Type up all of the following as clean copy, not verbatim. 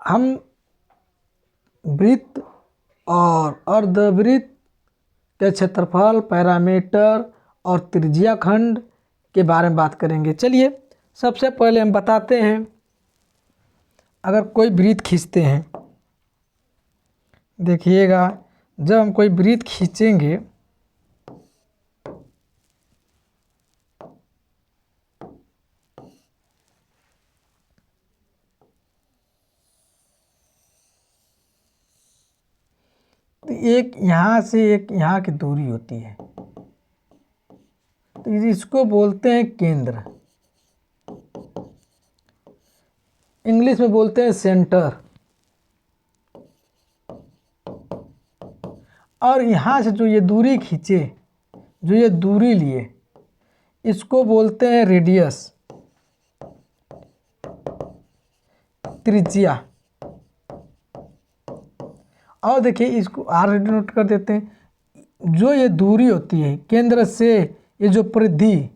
हम वृत्त और अर्धवृत्त के क्षेत्रफल, पैरामीटर और त्रिज्या खंड के बारे में बात करेंगे। चलिए सबसे पहले हम बताते हैं, अगर कोई वृत्त खींचते हैं, देखिएगा जब हम कोई वृत्त खींचेंगे तो एक यहाँ से एक यहाँ की दूरी होती है, तो इसको बोलते हैं केंद्र, इंग्लिश में बोलते हैं सेंटर। और यहाँ से जो ये दूरी खींचे, जो ये दूरी लिए, इसको बोलते हैं रेडियस, त्रिज्या। और देखिए इसको आर नोट कर देते हैं। जो ये दूरी होती है केंद्र से, ये जो परिधि,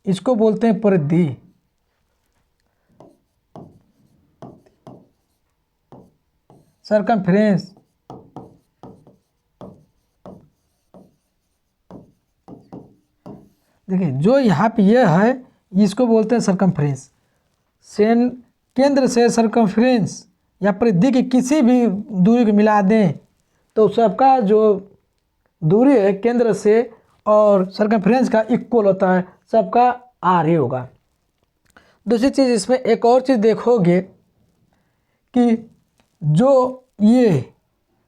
इसको बोलते हैं परिधि। सरकमफ्रेंस, देखिए जो यहाँ पे ये है, इसको बोलते हैं सरकमफ्रेंस। केंद्र से सरकमफ्रेंस या परिधि की किसी भी दूरी को मिला दें तो सबका जो दूरी है केंद्र से और सरकमफ्रेंस का इक्वल होता है, सबका आर ही होगा। दूसरी चीज़ इसमें एक और चीज़ देखोगे कि जो ये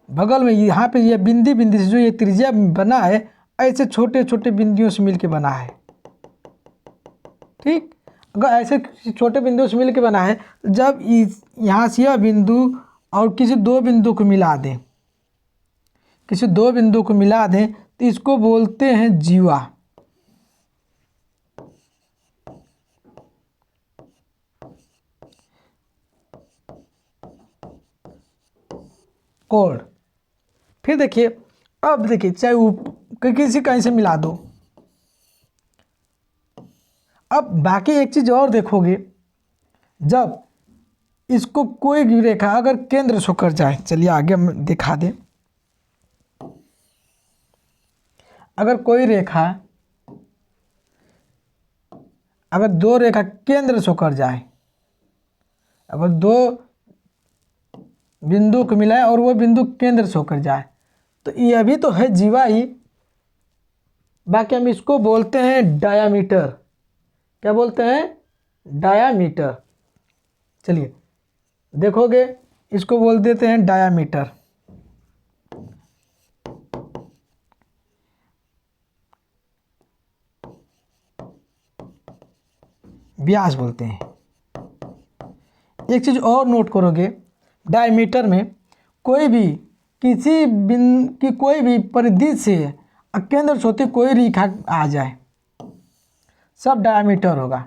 बगल में यहाँ पे ये बिंदी बिंदी से जो ये त्रिज्या बना है, ऐसे छोटे छोटे बिंदियों से मिलके बना है। ठीक, अगर ऐसे छोटे बिंदुओं से मिलके बना है, जब यहाँ से यह बिंदु और किसी दो बिंदु को मिला दें, किसी दो बिंदु को मिला दें तो इसको बोलते हैं जीवा। कोण। फिर देखिए, अब देखिए चाहे किसी कहीं से मिला दो। अब बाकी एक चीज और देखोगे, जब इसको कोई भी रेखा अगर केंद्र से होकर जाए, चलिए आगे हम दिखा दें। अगर कोई रेखा, अगर दो रेखा केंद्र से होकर जाए, अगर दो बिंदु को मिलाए और वो बिंदु केंद्र से होकर जाए, तो यह भी तो है जीवा ही। बाकी हम इसको बोलते हैं डायामीटर। क्या बोलते हैं? डायामीटर। चलिए देखोगे, इसको बोल देते हैं डायामीटर। व्यास बोलते हैं। एक चीज और नोट करोगे, डायमीटर में कोई भी कोई भी परिधि से केंद्र से होती कोई रेखा आ जाए, सब डायमीटर होगा।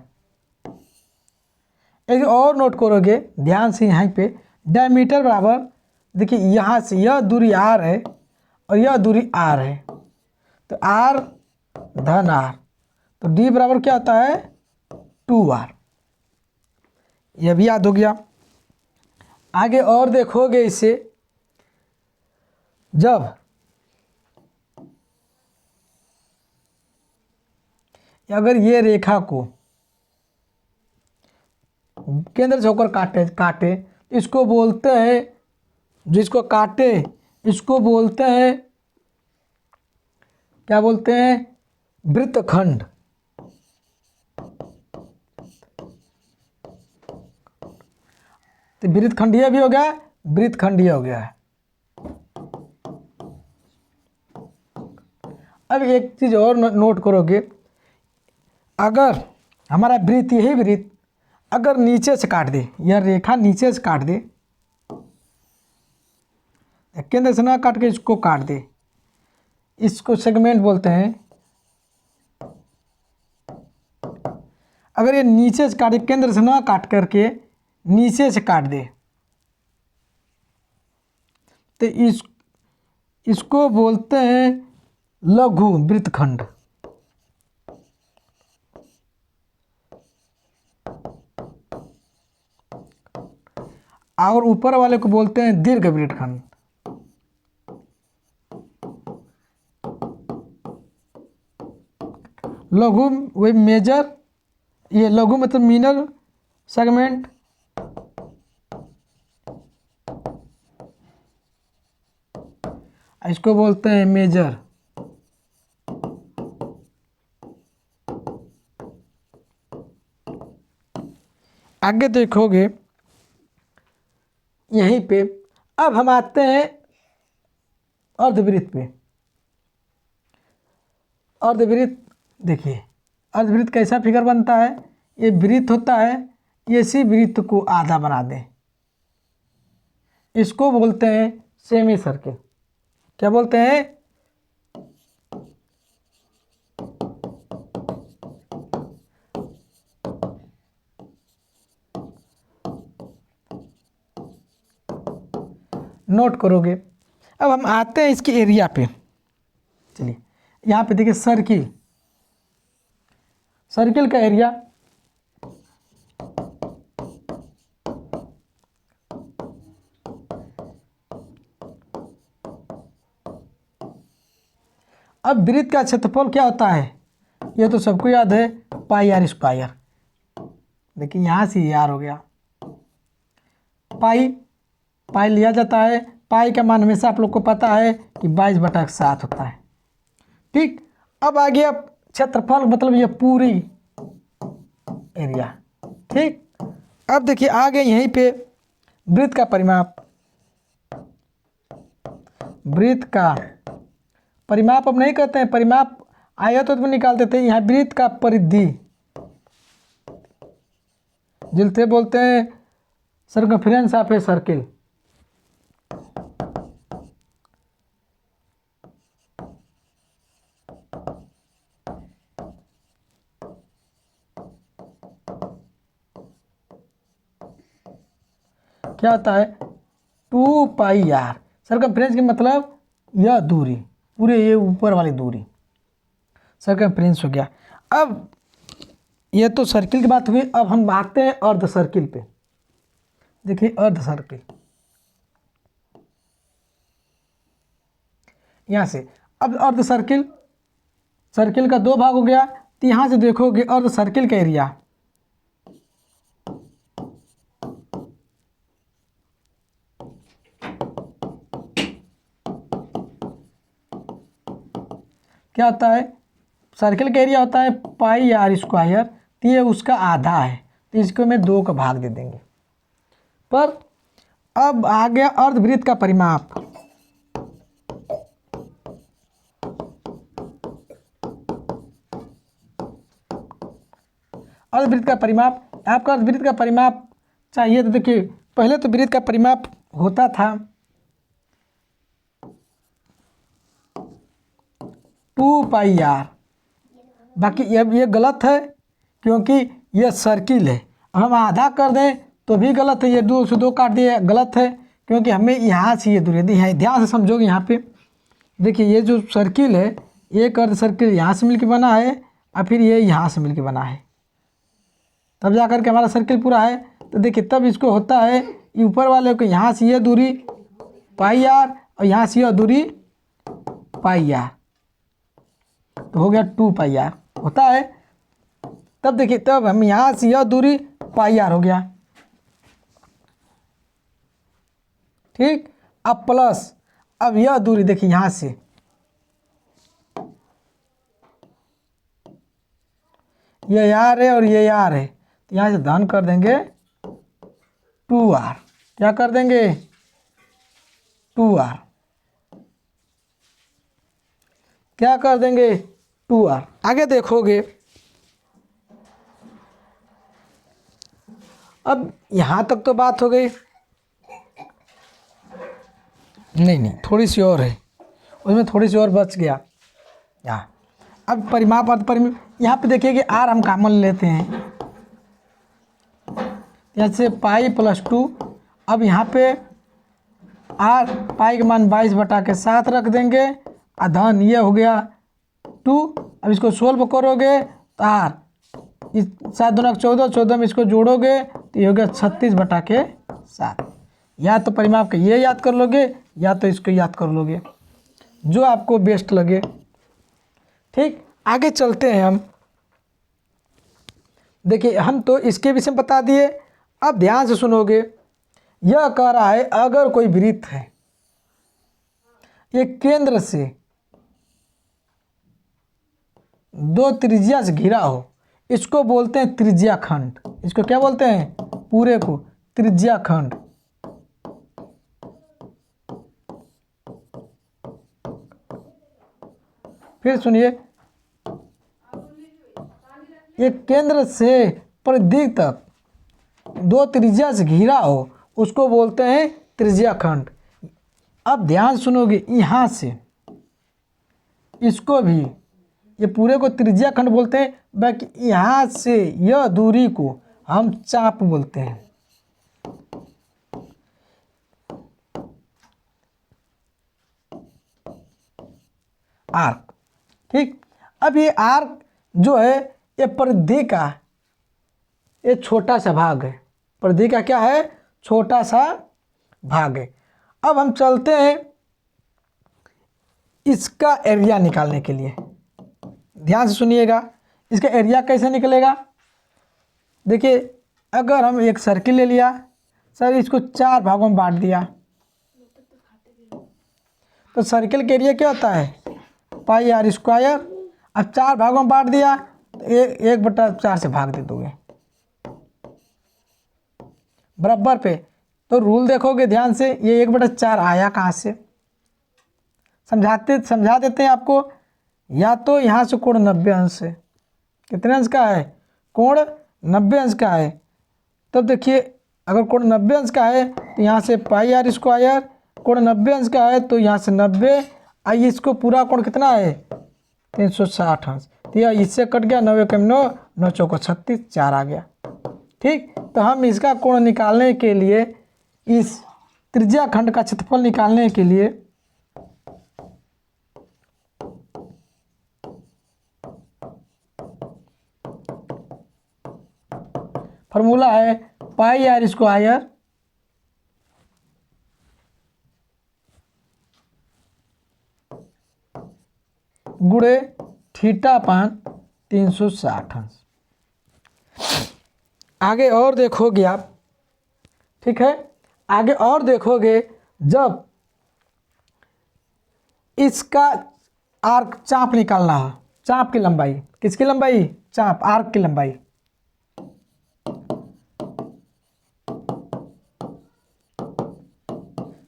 एक और नोट करोगे ध्यान से, यहाँ पे डायमीटर बराबर, देखिए यहाँ से यह दूरी आर है और यह दूरी आर है, तो आर धन आर, तो डी बराबर क्या होता है? 2r। यह भी याद हो गया। आगे और देखोगे इसे, जब अगर ये रेखा को केंद्र से होकर काटे, इसको बोलते हैं, जिसको काटे इसको बोलते हैं, क्या बोलते हैं? वृत्तखंड। तो वृत्तखंडीय भी हो गया, वृत्तखंडीय हो गया है। अब एक चीज और नोट करोगे, अगर हमारा वृत्त, यही वृत्त अगर नीचे से काट दे, यह रेखा नीचे से काट दे, केंद्र से ना काट के इसको काट दे, इसको सेगमेंट बोलते हैं। अगर ये नीचे से काटे, केंद्र से ना काट करके नीचे से काट दे, तो इसको बोलते हैं लघु वृत्तखंड। और ऊपर वाले को बोलते हैं दीर्घ वृत्तखंड। लघु वही मेजर, ये लघु मतलब मिनर सेगमेंट, इसको बोलते हैं मेजर। आगे देखोगे यहीं पे, अब हम आते हैं अर्धवृत्त पे। अर्धवृत्त देखिए, अर्धवृत्त कैसा फिगर बनता है, ये वृत्त होता है, इसी वृत्त को आधा बना दें, इसको बोलते हैं सेमी सर्किल। क्या बोलते हैं? नोट करोगे। अब हम आते हैं इसके एरिया पे। चलिए यहाँ पे देखिए सर्किल, सर्किल का एरिया अब वृत्त का क्षेत्रफल क्या होता है, ये तो सबको याद है, पाई आर स्क्वायर। देखिए यहाँ से आर हो गया, पाई पाई लिया जाता है, पाई का मान हमेशा आप लोग को पता है कि 22/7 होता है। ठीक, अब आ गया क्षेत्रफल, मतलब ये पूरी एरिया। ठीक, अब देखिए आ गए यहीं पे वृत्त का परिमाप। वृत्त का परिमाप अब नहीं करते हैं, परिमाप आयत में निकाल देते हैं। यहाँ वृत्त का परिधि जिलते बोलते हैं सर्कमफेरेंस ऑफ ए सर्किल। क्या होता है? 2πr। सर्कमफेरेंस की मतलब यह दूरी, पूरे ये ऊपर वाली दूरी सर्कमफेरेंस हो गया। अब ये तो सर्किल की बात हुई, अब हम आते हैं अर्ध सर्किल पे। देखिए अर्ध सर्किल, यहाँ से अब अर्ध सर्किल, सर्किल का 2 भाग हो गया, तो यहाँ से देखोगे अर्ध सर्किल का एरिया क्या होता है? सर्किल का एरिया होता है पाई आर स्क्वायर, तो ये उसका आधा है, तो इसको मैं 2 का भाग दे देंगे। पर अब आ गया अर्धवृत्त का परिमाप। अर्धवृत्त का परिमाप, आपका अर्धवृत्त का परिमाप चाहिए तो देखिए पहले तो वृत्त का परिमाप होता था 2πr, बाकी ये गलत है क्योंकि ये सर्किल है। हम आधा कर दें तो भी गलत है, ये 2 से 2 काट दिए गलत है, क्योंकि हमें यहाँ से ये दूरी दी है। ध्यान से समझोगे यहाँ पे देखिए, ये जो सर्किल है, एक अर्ध सर्किल यहाँ से मिलकर बना है और फिर ये यहाँ से मिलकर बना है, तब जा कर के हमारा सर्किल पूरा है। तो देखिए तब इसको होता है ऊपर वाले को यहाँ से ये दूरी πr और यहाँ से यह दूरी πr, तो हो गया 2πr होता है। तब देखिए तब हम यहाँ से यह दूरी πr हो गया। ठीक, अब प्लस अब यह दूरी देखिए यहाँ से ये r है और ये r है, तो यहाँ से धन कर देंगे 2r। क्या कर देंगे? 2r। क्या कर देंगे? 2r। आगे देखोगे, अब यहाँ तक तो बात हो गई, नहीं थोड़ी सी और है, उसमें थोड़ी सी और बच गया यहाँ। अब परिमाप अर्ध परिमाप, यहाँ पे देखिए कि r हम कॉमन लेते हैं, जैसे पाई प्लस 2। अब यहाँ पे r पाई का मान 22/7 रख देंगे, अधन ये हो गया 2। अब इसको सोल्व करोगे तो r इस 7 दूना 14, 14 में इसको जोड़ोगे तो ये हो गया 36/7। या तो परिमाप का ये याद कर लोगे या तो इसको याद कर लोगे, जो आपको बेस्ट लगे। ठीक, आगे चलते हैं हम। देखिए हम तो इसके विषय में बता दिए, अब ध्यान से सुनोगे। यह कह रहा है अगर कोई वृत्त है, एक केंद्र से 2 त्रिज्या से घिरा हो, इसको बोलते हैं त्रिज्या खंड। इसको क्या बोलते हैं? पूरे को त्रिज्या खंड। फिर सुनिए, एक केंद्र से परिधि तक 2 त्रिज्या से घिरा हो, उसको बोलते हैं त्रिज्या खंड। अब ध्यान सुनोगे, यहाँ से इसको भी, ये पूरे को त्रिज्या खंड बोलते हैं, बाकी यहाँ से यह दूरी को हम चाप बोलते हैं। आर्क। ठीक, अब ये आर्क जो है ये परिधि का ये छोटा सा भाग है। परिधि का क्या है? छोटा सा भाग है। अब हम चलते हैं इसका एरिया निकालने के लिए। ध्यान से सुनिएगा, इसका एरिया कैसे निकलेगा। देखिए अगर हम एक सर्किल ले लिया, सर इसको 4 भागों में बांट दिया, तो सर्किल का एरिया क्या होता है? Pi R square. अब 4 भागों में बांट दिया तो 1/4 से भाग दे दोगे बराबर पे। तो रूल देखोगे ध्यान से, ये 1/4 आया कहाँ से? समझा देते हैं आपको। या तो यहाँ से कोण 90 अंश है। कितने अंश का है? कोण 90 अंश का है। तब देखिए अगर कोण 90 अंश का है तो यहाँ से पाई आर स्क्वायर, कोण 90 अंश का है तो यहाँ से 90, आइए इसको पूरा कोण कितना है? 360 अंश। तो यह इससे कट गया, 9 एकम 9, 9 चौको 36, 4 आ गया। ठीक, तो हम इसका कोण निकालने के लिए, इस त्रिज्या खंड का क्षेत्रफल निकालने के लिए फॉर्मूला है पाई आर स्क्वायर गुणे θ/360 अंश। आगे और देखोगे आप, ठीक है, आगे और देखोगे जब इसका आर्क चाप निकालना है, चाप की लंबाई, किसकी लंबाई? चाप, आर्क की लंबाई।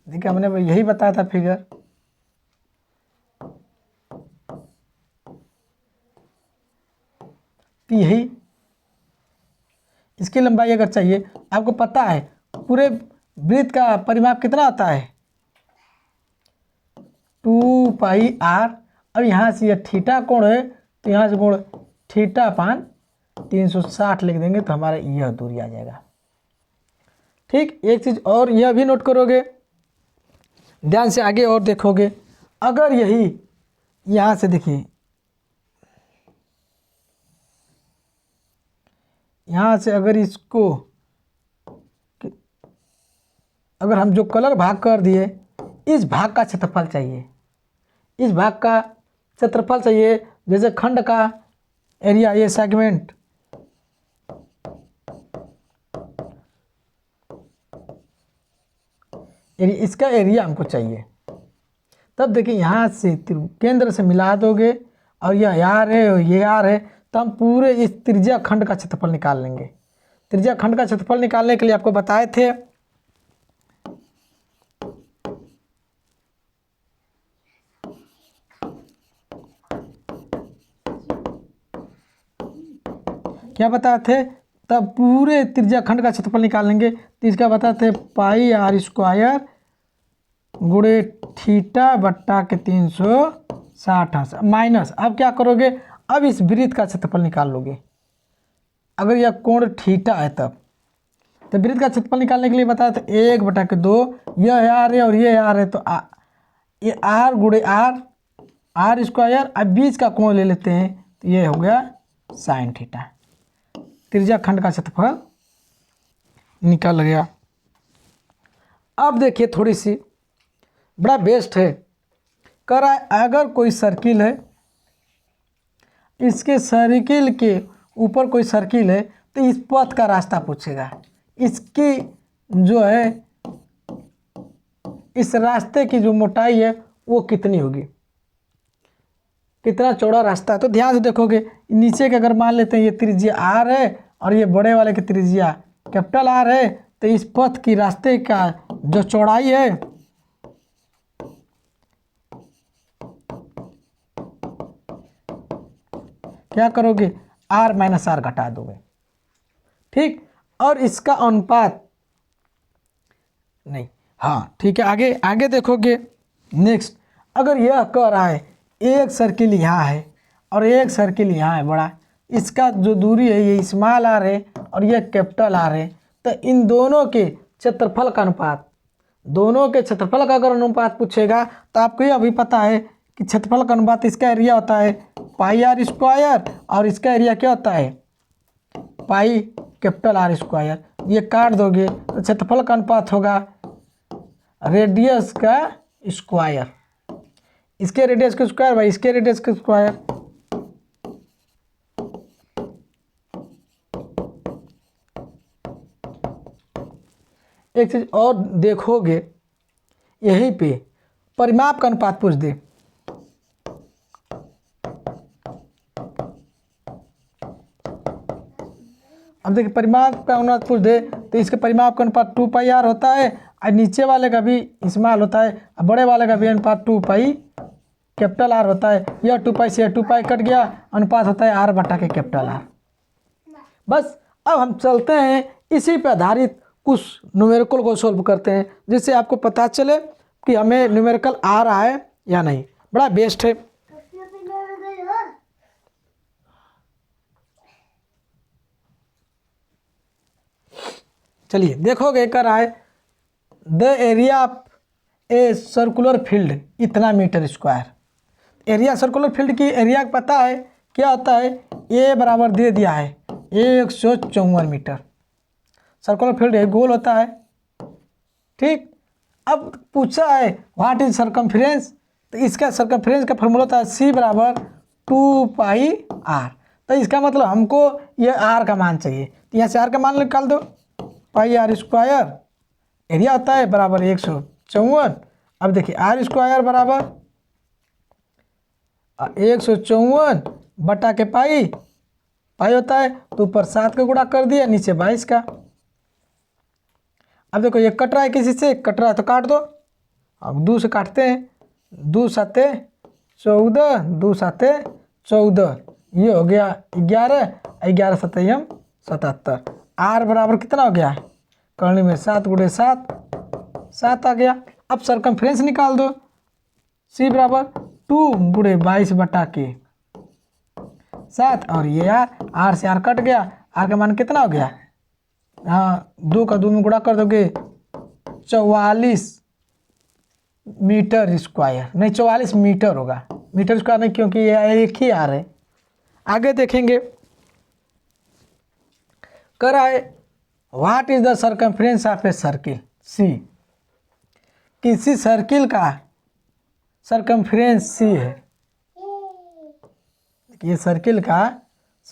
देखिए हमने यही बताया था फिगर। तो यही इसकी लंबाई अगर चाहिए, आपको पता है पूरे वृत्त का परिमाप कितना आता है? 2 पाई आर। अब यहाँ से यह थीटा कोण है तो यहाँ से कोण θ/360 लिख देंगे तो हमारा यह दूरी आ जाएगा। ठीक, एक चीज़ और यह भी नोट करोगे, ध्यान से आगे और देखोगे। अगर यही यहाँ से देखिए, यहाँ से अगर इसको, अगर हम जो कलर भाग कर दिए, इस भाग का क्षेत्रफल चाहिए, इस भाग का क्षेत्रफल चाहिए। जैसे खंड का एरिया, ये सेगमेंट, इसका एरिया हमको चाहिए। तब देखिए यहाँ से केंद्र से मिला दोगे और यह आर है और ये आर है, तो हम पूरे इस त्रिज्या खंड का क्षेत्रफल निकाल लेंगे। त्रिज्या खंड का क्षेत्रफल निकालने के लिए आपको बताए थे, क्या बताए थे? तब पूरे त्रिज्या खंड का क्षेत्रफल निकाल लेंगे। तो इसका बताए थे पाई आर स्क्वायर गुणे θ/360 अंश माइनस। अब क्या करोगे? अब इस वृत्त का क्षेत्रफल निकाल लोगे। अगर यह कोण थीटा है तब, तो वृत्त का क्षेत्रफल निकालने के लिए बताया था 1/2, यह आर है और ये आर है, तो ये आर गुणे आर स्क्वायर। अब बीच का कोण ले लेते हैं तो ये हो गया साइन थीटा। त्रिज्या खंड का क्षेत्रफल निकल गया। अब देखिए थोड़ी सी बड़ा बेस्ट है। कर रहा है अगर कोई सर्किल है, इसके सर्किल के ऊपर कोई सर्किल है तो इस पथ का रास्ता पूछेगा। इसकी जो है इस रास्ते की जो मोटाई है वो कितनी होगी, कितना चौड़ा रास्ता है। तो ध्यान से देखोगे, नीचे के अगर मान लेते हैं ये त्रिज्या आर है और ये बड़े वाले की त्रिज्या कैपिटल आर है, तो इस पथ की रास्ते का जो चौड़ाई है क्या करोगे, आर माइनस आर घटा दोगे। ठीक, और इसका अनुपात नहीं, हाँ ठीक है। आगे आगे देखोगे नेक्स्ट, अगर यह कह रहा है एक सर्किल यहाँ है और एक सर्किल यहाँ है बड़ा, इसका जो दूरी है ये स्मॉल आर है और यह कैपिटल आर है, तो इन दोनों के क्षेत्रफल का अनुपात, दोनों के क्षेत्रफल का अगर अनुपात पूछेगा तो आपको यह भी पता है कि क्षेत्रफल का अनुपात इसका एरिया होता है पाई आर स्क्वायर और इसका एरिया क्या होता है पाई कैपिटल आर स्क्वायर। ये काट दोगे तो क्षेत्रफल का अनुपात होगा रेडियस का स्क्वायर, इसके रेडियस का स्क्वायर भाई इसके रेडियस का स्क्वायर। एक चीज और देखोगे, यहीं पे परिमाप का अनुपात पूछ दे, अब देखिए परिमाप का अनुपात पूछ दे तो इसके परिमाप का अनुपात 2 पाई आर होता है और नीचे वाले का भी स्मॉल होता है और बड़े वाले का भी अनुपात 2 पाई कैपिटल आर होता है। यह 2 पाई से 2 पाई कट गया, अनुपात होता है आर बटा के कैपिटल आर। बस अब हम चलते हैं इसी पे आधारित कुछ न्यूमेरिकल को सोल्व करते हैं, जिससे आपको पता चले कि हमें न्यूमेरिकल आ रहा है या नहीं। बड़ा बेस्ट है। चलिए देखोगे कर रहा है the area of a circular field इतना metre square. Area circular field की एरिया पता है क्या होता है, ए बराबर दे दिया है 154 मीटर। सर्कुलर फील्ड है, गोल होता है। ठीक, अब पूछा है व्हाट इज सर्कमफ्रेंस, तो इसका सर्कमफ्रेंस का फॉर्मूला होता है सी बराबर 2 पाई आर। तो इसका मतलब हमको ये आर का मान चाहिए, तो यहाँ से आर का मान निकाल दो, पाई आर स्क्वायर एरिया होता है बराबर 154। अब देखिए आर स्क्वायर बराबर 154 बटा के पाई, पाई होता है तो ऊपर 7 का गुणा कर दिया, नीचे 22 का। अब देखो ये कट रहा है, किसी से कट रहा है तो काट दो। अब 2 से काटते हैं, 2 7 14, 2 7 14, ये हो गया 11, 11 7 77। आर बराबर कितना हो गया, करनी में 7 गुणे 7, 7 आ गया। अब सर्कमफ्रेंस निकाल दो, सी बराबर 2 गुणे 22 बटा के 7, और ये आर से आर कट गया, आर का मान कितना हो गया, हाँ 2 का 2 में गुणा कर दोगे 44 मीटर स्क्वायर, नहीं 44 मीटर होगा, मीटर स्क्वायर नहीं क्योंकि ये एक ही आर है। आगे देखेंगे कर रहा है what is the circumference of a circle C. किसी सर्किल का सर्कमफ्रेंस सी है, ये सर्किल का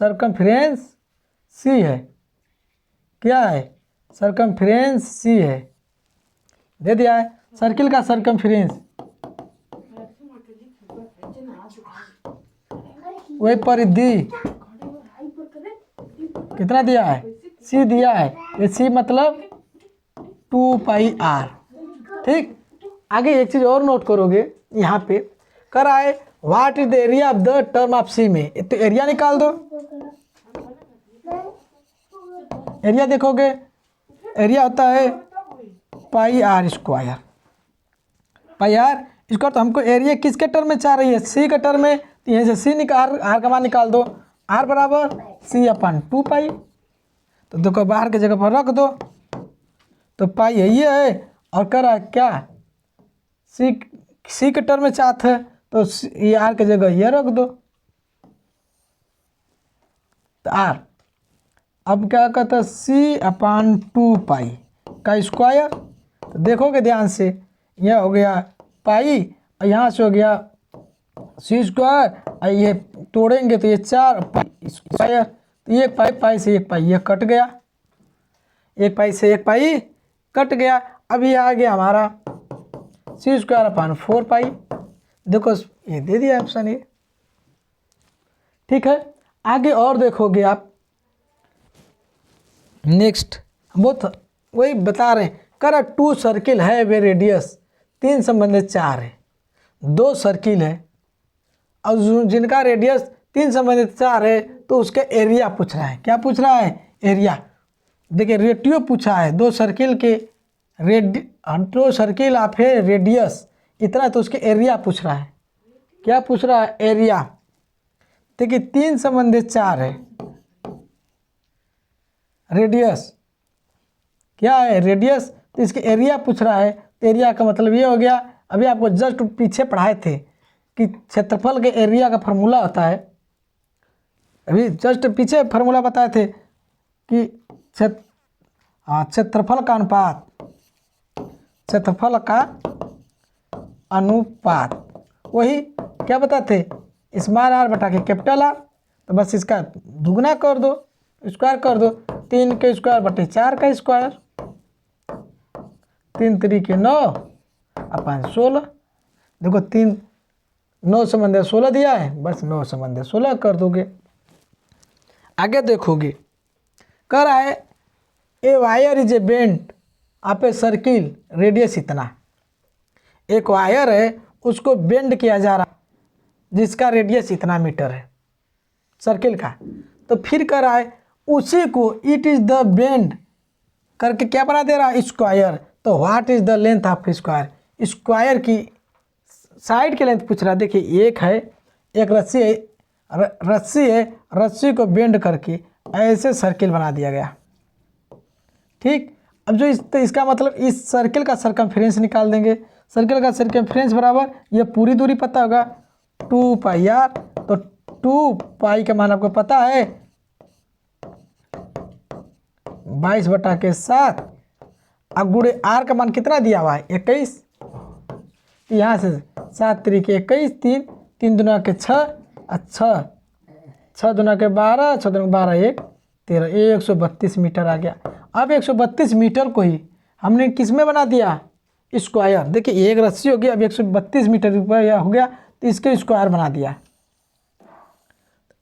सर्कमफ्रेंस सी है, क्या है सर्कमफ्रेंस सी है, दे दिया है सर्किल का सर्कमफ्रेंस, वही परिधि कितना दिया है, सी दिया है, ये सी मतलब 2 पाई आर। ठीक, आगे एक चीज़ और नोट करोगे, यहाँ पे कर आए what is the area of the term of C में, तो एरिया निकाल दो। एरिया देखोगे, एरिया होता है pi R square, pi R square. तो हमको एरिया किसके टर्म में चाह रही है, सी के टर्म में, तो यहाँ से सी निकाल, आर का मान निकाल दो, आर बराबर सी अपन 2 पाई। तो देखो बाहर की जगह पर रख दो, तो पाई ये है और कर क्या सी के टर्म में चाहते है, तो ये आर की जगह ये रख दो, तो आर। अब क्या कहता है सी अपन 2 पाई का स्क्वायर, तो तो देखोगे ध्यान से, यह हो गया पाई और यहाँ से हो गया सी स्क्वायर, और ये तोड़ेंगे तो ये 4 पाई स्क्वायर, तो ये पाई पाई से एक पाई ये कट गया, एक पाई से एक पाई कट गया। अब ये आ गया हमारा सी स्क्वायर अपन 4 पाई। देखो ये दे दिया ऑप्शन ये, ठीक है। आगे और देखोगे आप, नेक्स्ट बहुत वही बता रहे हैं, कर 2 सर्किल है वे रेडियस 3 संबंधित 4 है, 2 सर्किल है और जिनका रेडियस 3 संबंधित 4 है, तो उसका एरिया पूछ रहा है। क्या पूछ रहा है? एरिया। देखिए रेडियो पूछा है, 2 सर्किल के 2 सर्किल आप है रेडियस इतना, तो उसके एरिया पूछ रहा है। क्या पूछ रहा है? एरिया। देखिए 3 संबंधित 4 है, रेडियस क्या है? रेडियस। तो इसके एरिया पूछ रहा है। एरिया का मतलब ये हो गया, अभी आपको जस्ट पीछे पढ़ाए थे कि क्षेत्रफल के एरिया का फार्मूला होता है, अभी जस्ट पीछे फार्मूला बताए थे कि क्षेत्रफल का अनुपात, क्षेत्रफल का अनुपात, वही क्या बताते? स्मॉल आर बटा के कैपिटल आर। तो बस इसका दुगना कर दो, स्क्वायर कर दो, 3 के स्क्वायर बटे 4 का स्क्वायर, 3 3 के 9 अपन 16। देखो 3 9 संबंध 16 दिया है, बस 9 संबंध 16 कर दोगे। आगे देखोगे, कह रहा है a wire is a bent आप ए सर्किल रेडियस इतना। एक वायर है उसको बेंड किया जा रहा जिसका रेडियस इतना मीटर है सर्किल का। तो फिर कह रहा है उसी को इट इज़ द बेंड करके क्या बना दे रहा है? स्क्वायर। तो what is the length of square? Square की साइड की लेंथ पूछ रहा है। देखिए एक है, एक रस्सी है, रस्सी है, रस्सी को बेंड करके ऐसे सर्किल बना दिया गया, ठीक। अब जो इसका मतलब इस सर्किल का सरकमफ्रेंस निकाल देंगे। सर्किल का सरकमफ्रेंस बराबर ये पूरी दूरी पता होगा 2 पाई आर। तो 2 पाई का मान आपको पता है 22/7, अब गुणे आर का मान कितना दिया हुआ है? 21। यहाँ से 7 3 के 21, 3 दूना के 6, 6 दूना के 12, 6 दूना के 12 1 13, 132 मीटर आ गया। अब 132 मीटर को ही हमने किस में बना दिया? स्क्वायर। देखिए एक रस्सी हो गई, अब 132 मीटर हो गया, तो इसके स्क्वायर बना दिया।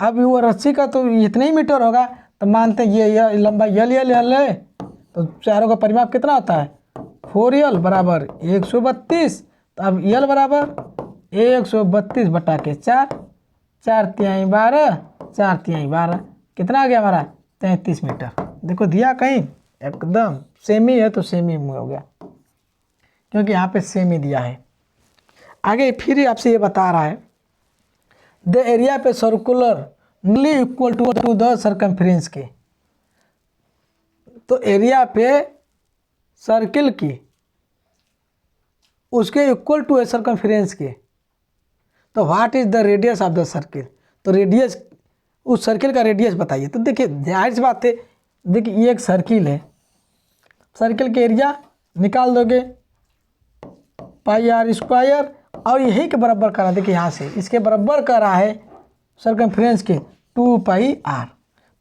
अब वो रस्सी का तो इतने ही मीटर होगा, तो मानते हैं ये लंबा यल है, तो चारों का परिमाप कितना होता है? 4l बराबर 132। तो अब यल बराबर 132/4, 4 तिहाई 12, 4 तिहाई 12, कितना आ गया हमारा? 33 मीटर। देखो दिया कहीं एकदम सेमी है, तो सेमी में हो गया, क्योंकि यहाँ पे सेमी दिया है। आगे फिर आपसे ये बता रहा है द एरिया पे circular nearly equal to the circumference के। तो एरिया पे सर्किल की उसके इक्वल टू है सरकमफ्रेंस के। तो what is the radius of the circle? तो रेडियस, उस सर्किल का रेडियस बताइए। तो देखिए जाहिर सी बात है, देखिए ये एक सर्किल है, सर्किल के एरिया निकाल दोगे पाई आर स्क्वायर, और यही के बराबर करा। देखिए यहाँ से इसके बराबर करा है सरकमफ्रेंस के 2 पाई आर।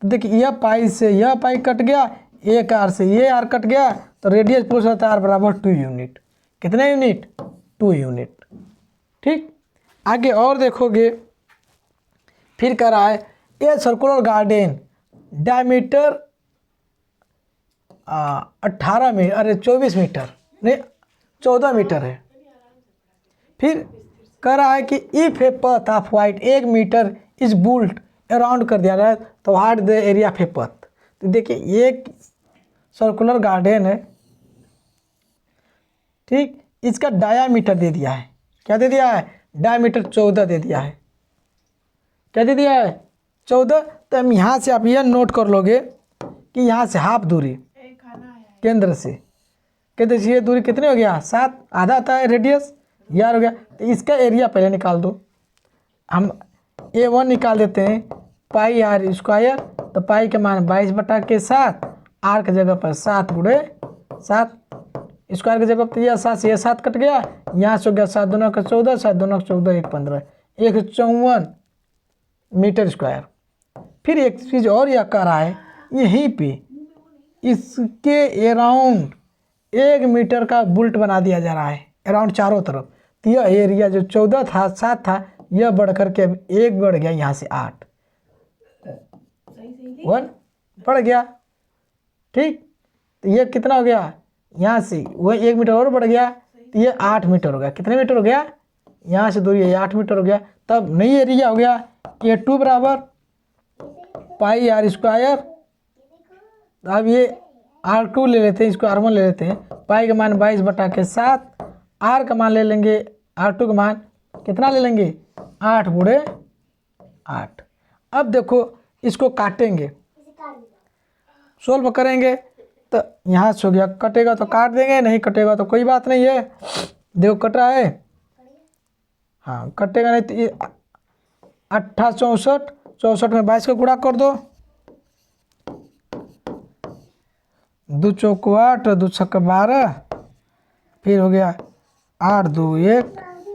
तो देखिए यह पाई से यह पाई कट गया, एक आर से ये आर कट गया, तो रेडियस पूछ रहा था आर बराबर 2 यूनिट। कितने यूनिट? 2 यूनिट, ठीक। आगे और देखोगे, फिर कह रहा है a circular garden diameter 18 metre, अरे 24 मीटर नहीं 14 मीटर है। फिर कह रहा है कि if a path of width 1 metre is built around कर दिया जाए, तो what the area of a path? तो देखिए ये सर्कुलर गार्डन है, ठीक। इसका डायामीटर दे दिया है। क्या दे दिया है? डायामीटर 14 दे दिया है। क्या दे दिया है? 14। तो हम यहाँ से आप यह नोट कर लोगे कि यहाँ से हाफ दूरी केंद्र से ये दूरी कितनी हो गया? 7, आधा आता है रेडियस, यार हो गया। तो इसका एरिया पहले निकाल दो। हम A1 निकाल देते हैं पाई आर स्क्वायर। तो पाई के मान 22/7, आर की जगह पर 7 × 7 स्क्वायर की जगह तो यह 7 से यह 7 कट गया, यहाँ से हो गया 7 दूना का 14, 7 दूना का 14, 1 15, 154 मीटर स्क्वायर। फिर एक चीज़ और यह कह रहा है यहीं पे इसके अराउंड 1 मीटर का बुल्ट बना दिया जा रहा है अराउंड चारों तरफ। तो यह एरिया जो 14 था 7 था यह बढ़ करके अब 1 बढ़ गया, यहाँ से 8 1 बढ़ गया। ठीक, तो ये कितना हो गया, यहाँ से वह 1 मीटर और बढ़ गया, तो ये 8 मीटर हो गया। कितने मीटर हो गया, यहाँ से दूरी ये 8 मीटर हो गया। तब नई एरिया हो गया A2 बराबर पाई आर स्क्वायर। अब ये R2 ले लेते हैं, इसको R1 ले लेते हैं। पाई का मान 22/7, R का मान ले लेंगे, R2 का मान कितना ले लेंगे 8 गुणे 8। अब देखो इसको काटेंगे, सोल्व करेंगे तो यहाँ से हो गया, कटेगा तो काट देंगे, नहीं कटेगा तो कोई बात नहीं है। देखो कट रहा है, हाँ कटेगा नहीं तो ये 8 64, 64 में 22 का गुणा कर दो, 2 चौको 8, 2 छक्का 12, फिर हो गया 8 2 1,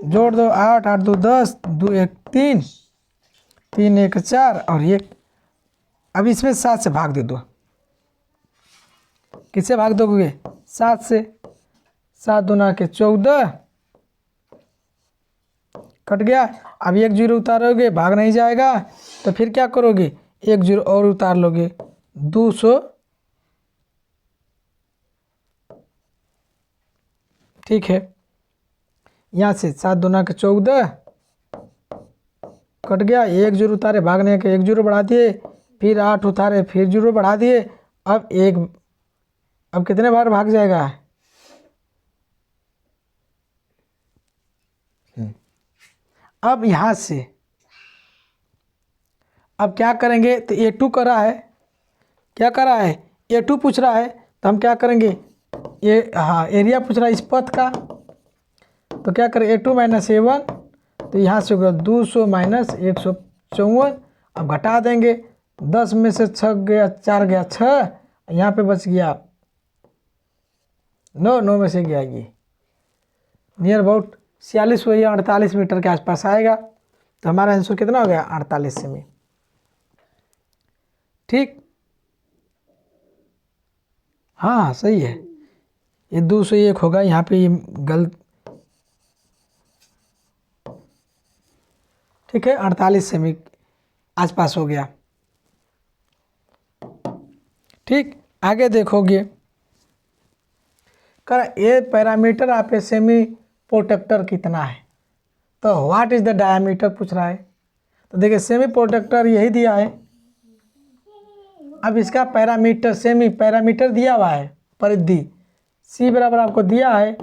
जोड़ दो 8 8 2 10, 2 1 3, 3 1 4 और 1। अब इसमें 7 से भाग दे दो। किससे भाग दोगे, 7 से। 7 दूना के 14 कट गया। अब 1 0 उतारोगे, भाग नहीं जाएगा, तो फिर क्या करोगे 1 0 और उतार लोगे, 200। ठीक है, यहाँ से 7 दूना के 14 कट गया, 1 0 उतारे, भागने के 1 0 बढ़ा दिए, फिर 8 उतारे, फिर 0 बढ़ा दिए। अब कितने बार भाग जाएगा, अब यहाँ से अब क्या करेंगे, तो A2 कर रहा है, क्या कर रहा है A2 पूछ रहा है, तो हम क्या करेंगे, ये हाँ एरिया पूछ रहा है इस पथ का, तो क्या करें A2 - A1, तो यहाँ से होगा 200 - 154। अब घटा देंगे, 10 में से 6 गया, 4 गया 6, यहाँ पे बच गया 9, 9 में से गया ये नियर अबाउट 46 हुई, 48 मीटर के आसपास आएगा। तो हमारा आंसर कितना हो गया 48 सेमी। ठीक, हाँ सही है, ये 201 होगा, यहाँ पे ये गलत। ठीक है, 48 सेमी आसपास हो गया। ठीक, आगे देखोगे कर ये पैरामीटर आप सेमी प्रोटेक्टर कितना है, तो व्हाट इज द डायमीटर पूछ रहा है। तो देखिए सेमी प्रोटेक्टर यही दिया है। अब इसका पैरामीटर, सेमी पैरामीटर दिया हुआ है, परिधि C बराबर आपको दिया है,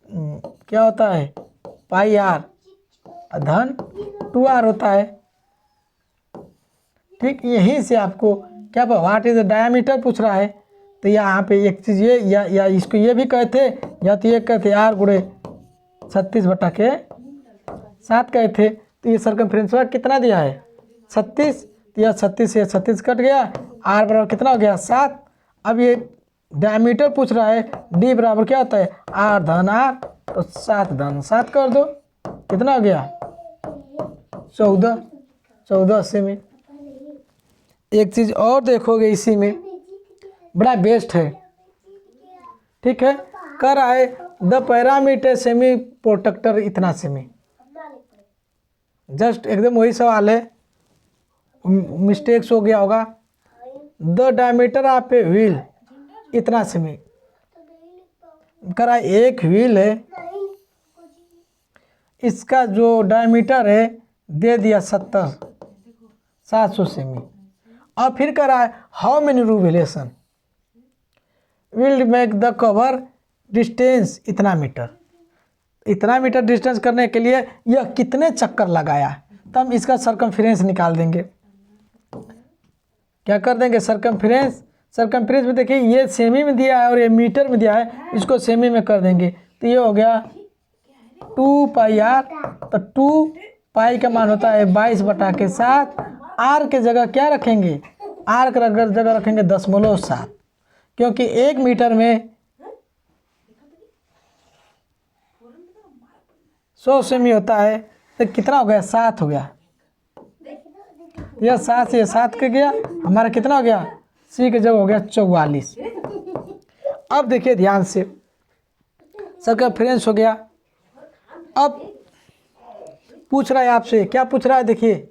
क्या होता है पाई आर धन 2r होता है। ठीक, यहीं से आपको क्या व्हाट इज द डायमीटर पूछ रहा है, तो यहाँ पे एक चीज़ ये या इसको ये भी कहते, या तो ये कहते R गुणे 36/7 कहे थे। तो ये सर्कमफ्रेंस कितना दिया है 36, तो यह 36 से 36 कट गया, R बराबर कितना हो गया 7। अब ये डायमीटर पूछ रहा है, D बराबर क्या होता है R धन R, तो 7 धन 7 कर दो, कितना हो गया 14 सेमी। एक चीज़ और देखोगे इसी में, बड़ा बेस्ट है। ठीक है, कर रहा है द पैरामीटर सेमी प्रोटेक्टर इतना सेमी, जस्ट एकदम वही सवाल है, मिस्टेक्स हो गया होगा। The diameter of a wheel इतना सेमी, करा एक व्हील है, इसका जो डायमीटर है दे दिया 700 सेमी। और फिर करा है how many revolution will make the cover distance इतना मीटर। इतना मीटर डिस्टेंस करने के लिए यह कितने चक्कर लगाया, तो हम इसका सर्कमफ्रेंस निकाल देंगे। क्या कर देंगे सर्कमफ्रेंस में, देखिए ये सेमी में दिया है और ये मीटर में दिया है, इसको सेमी में कर देंगे, तो ये हो गया 2 पाई आर। तो 2 पाई का मान होता है 22/7, आर के जगह क्या रखेंगे, आर का जगह रखेंगे 0.7, क्योंकि 1 मीटर में 100 सेमी होता है, तो कितना हो गया? 7 हो गया। यह 7 से 7 का गया, हमारा कितना हो गया? सी के जब हो गया 44। अब देखिए ध्यान से, सर्कमफ्रेंस हो गया। अब पूछ रहा है आपसे, क्या पूछ रहा है? देखिए,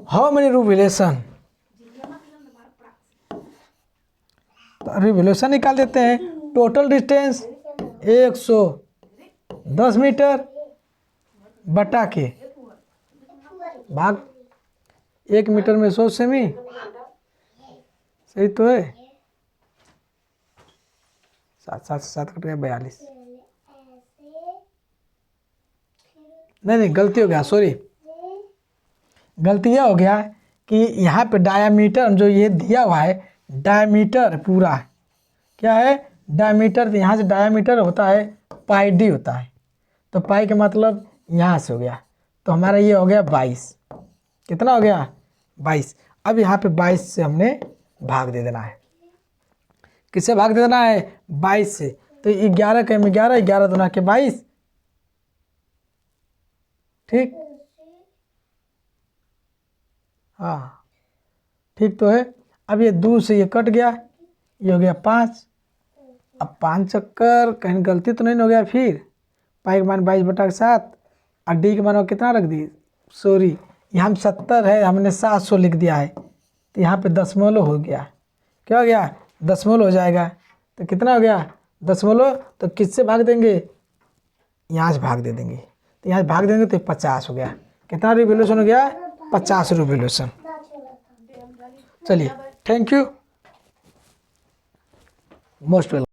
हाउ मेनी रिवोल्यूशन, रिवोल्यूशन निकाल देते हैं। टोटल डिस्टेंस 110 मीटर बटा के भाग 1 मीटर में 100 सेमी, सही तो है। 7 7 से 7 कट गया 42। नहीं गलती हो गया, सॉरी, गलती यह हो गया कि यहाँ पे डायामीटर जो ये दिया हुआ है, डायमीटर पूरा क्या है? डायमीटर। यहाँ से डायमीटर होता है पाई डी होता है, तो पाई का मतलब यहाँ से हो गया, तो हमारा ये हो गया 22। कितना हो गया? 22। अब यहाँ पे 22 से हमने भाग दे देना है। किससे भाग दे देना है? 22 से। तो 11 के 11, 11 दूना के 22, ठीक। हाँ ठीक तो है। अब ये 2 से ये कट गया, ये हो गया 5। अब 5 चक्कर कहीं गलती तो नहीं हो गया? फिर पाई का मान 22 बटा 7 और डी के मान कितना रख दी? सॉरी, यहाँ हम 70 है, हमने 700 लिख दिया है, तो यहाँ पे दशमलव हो गया। क्या हो गया? दशमलव हो जाएगा। तो कितना हो गया? दशमलव। तो किससे भाग देंगे? यहाँ से भाग दे देंगे, तो यहाँ से भाग देंगे तो 50 हो गया। कितना रिवोल्यूशन हो गया? 50 रिवोल्यूशन। चलिए, थैंक यू, मोस्ट वेलकम।